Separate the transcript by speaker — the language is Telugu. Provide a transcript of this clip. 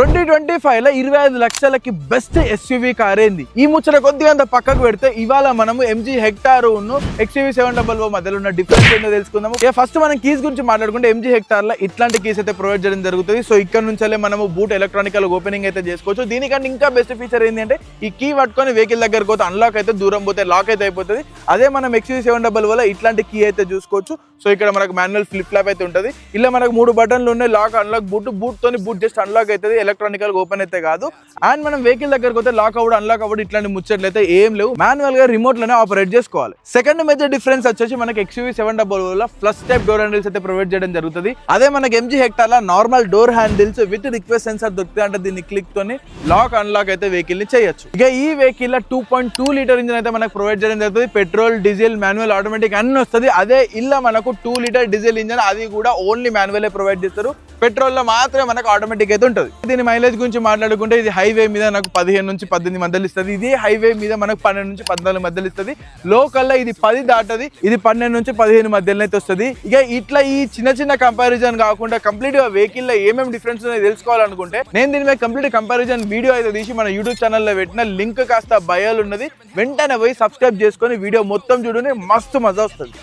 Speaker 1: 2025 లో 25 లక్షలకి బెస్ట్ ఎస్యూవీ కార్ ఏంది? ఈ ముచ్చట కొద్దిగా అంత పక్కకు పెడితే ఇవాళ మనము ఎంజీ హెక్టార్ ఉన్ను XUV 700 మధ్యలో ఉన్న డిఫరెన్స్ ఏంటో తెలుసుకుందాము. ఫస్ట్ మనం కీస్ గురించి మాట్లాడుకుంటే ఎంజీ హెక్టార్ లో ఇట్లాంటి కీస్ అయితే ప్రొవైడ్ చేయడం జరుగుతుంది. సో ఇక్కడ నుంచే మనము బూట్ ఎలక్ట్రానికల్ ఓపెనింగ్ అయితే చేసుకోవచ్చు. దీనికంటే ఇంకా బెస్ట్ ఫీచర్ ఏంటి అంటే ఈ కీ పట్టుకొని వెహికల్ దగ్గరకు పోతే అన్లాక్ అయితే, దూరం పోతే లాక్ అయితే అయిపోతుంది. అదే మనం XUV 700 వల్ల ఇట్లాంటి కీ అయితే చూసుకోవచ్చు. సో ఇక్కడ మనకు మాన్యువల్ ఫ్లిప్ ఫ్లాప్ అయితే ఉంటుంది. ఇలా మనకు 3 బటన్లు ఉన్నాయి, లాక్ అన్లాక్ బూట్ తోని బూట్ జస్ట్ అన్లాక్ అవుతుంది, ఎలక్ట్రానికల్ ఓపెన్ అయితే కాదు. అండ్ మనం వెహికల్ దగ్గరకు పోతే లాక్ అవ్వడం అన్లాక్ అవ్వడం ఇట్లాంటి ముచ్చట్లు అయితే ఏం లేవు, మాన్యువల్ గా రిమోట్ లోనే ఆపరేట్ చేసుకోవాలి. సెకండ్ మేజర్ డిఫరెన్స్ వచ్చేసి మనకి XUV 700 వల్ల ప్లస్ టైప్ డోర్ హ్యాండిల్స్ అయితే ప్రొవైడ్ చేయడం జరుగుతుంది. అదే మనకి ఎంజీ హెక్టార్ లా normal door handles with request sensor దొరుకుతాయి. అంటే దీన్ని క్లిక్ తోని లాక్ అన్లాక్ అయితే వెహికల్ ని చేయొచ్చు. ఇక ఈ వెహికల్ 2.2 లీటర్ ఇంజిన్ అయితే మనకు ప్రొవైడ్ చేయడం జరుగుతుంది. పెట్రోల్, డీజిల్, మాన్యువల్, ఆటోమేటిక్ అన్ని వస్తుంది. అదే ఇలా మనకు 2 లీటర్ డీజిల్ ఇంజిన్, అది కూడా ఓన్లీ మాన్యువల్ ప్రొవైడ్ చేస్తారు. పెట్రోల్ లో మాత్రమే మనకు ఆటోమేటిక్ అయితే ఉంటుంది. దీని మైలేజ్ గురించి మాట్లాడుకుంటే ఇది హైవే మీద నాకు 15 నుంచి 18 మధ్యలో ఇస్తుంది. ఇది హైవే మీద మనకు 12 నుంచి 14 మధ్యలో ఇస్తుంది. లోకల్ లో ఇది 10 దాటది, ఇది 12 నుంచి 15 మధ్యలో అయితే వస్తుంది. ఇక ఇట్లా ఈ చిన్న కంపారిజన్ కాకుండా కంప్లీట్ గా వెహికల్ లో ఏమేమి డిఫరెన్స్ తెలుసుకోవాలనుకుంటే నేను దీని మీద కంప్లీట్ కంపారిజన్ వీడియో అయితే తీసి మన యూట్యూబ్ ఛానల్లో పెట్టిన, లింక్ కాస్త బయోలో ఉన్నది. వెంటనే పోయి సబ్స్క్రైబ్ చేసుకొని వీడియో మొత్తం చూడండి, మస్తు మజా వస్తుంది.